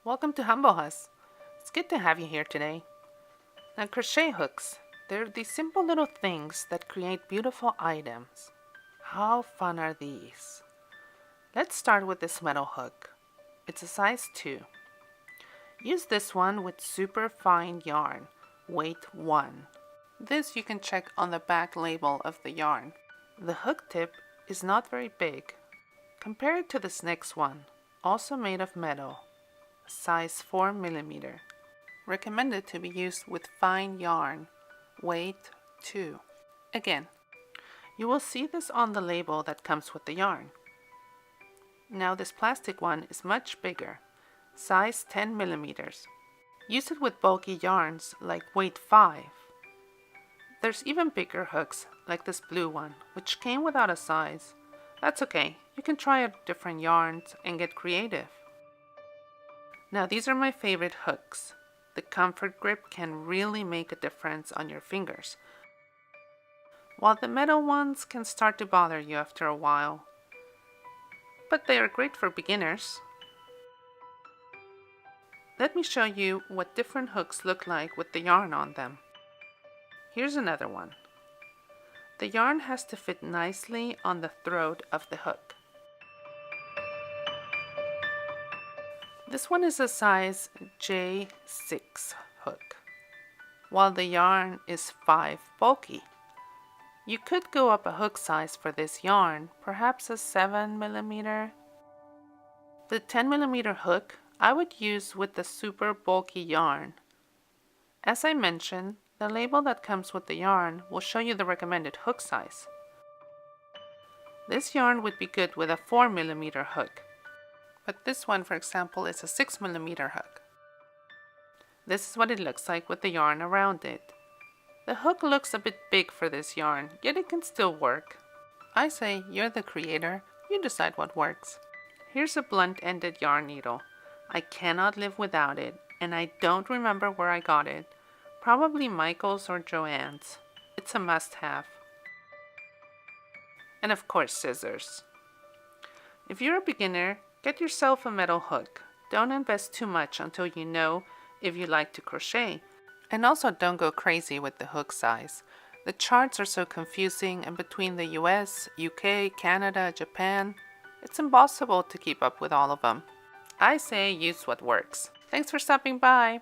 Welcome to Humble Us. It's good to have you here today. Now, crochet hooks, they're these simple little things that create beautiful items. How fun are these? Let's start with this metal hook. It's a size 2. Use this one with super fine yarn, weight 1. This you can check on the back label of the yarn. The hook tip is not very big. Compare it to this next one, also made of metal, size 4 millimeter. Recommended to be used with fine yarn, weight 2. Again, you will see this on the label that comes with the yarn. Now this plastic one is much bigger, size 10 millimeters. Use it with bulky yarns like weight 5. There's even bigger hooks like this blue one, which came without a size. That's okay, you can try out different yarns and get creative. Now these are my favorite hooks. The comfort grip can really make a difference on your fingers, while the metal ones can start to bother you after a while. But they are great for beginners. Let me show you what different hooks look like with the yarn on them. Here's another one. The yarn has to fit nicely on the throat of the hook. This one is a size J6 hook, while the yarn is 5 bulky. You could go up a hook size for this yarn, perhaps a 7 millimeter. The 10 millimeter hook I would use with the super bulky yarn. As I mentioned, the label that comes with the yarn will show you the recommended hook size. This yarn would be good with a 4 millimeter hook, but this one, for example, is a 6 millimeter hook. This is what it looks like with the yarn around it. The hook looks a bit big for this yarn, yet it can still work. I say you're the creator, you decide what works. Here's a blunt-ended yarn needle. I cannot live without it, and I don't remember where I got it. Probably Michael's or Joann's. It's a must-have. And of course, scissors. If you're a beginner, get yourself a metal hook. Don't invest too much until you know if you like to crochet. And also don't go crazy with the hook size. The charts are so confusing, and between the US, UK, Canada, Japan, it's impossible to keep up with all of them. I say use what works. Thanks for stopping by.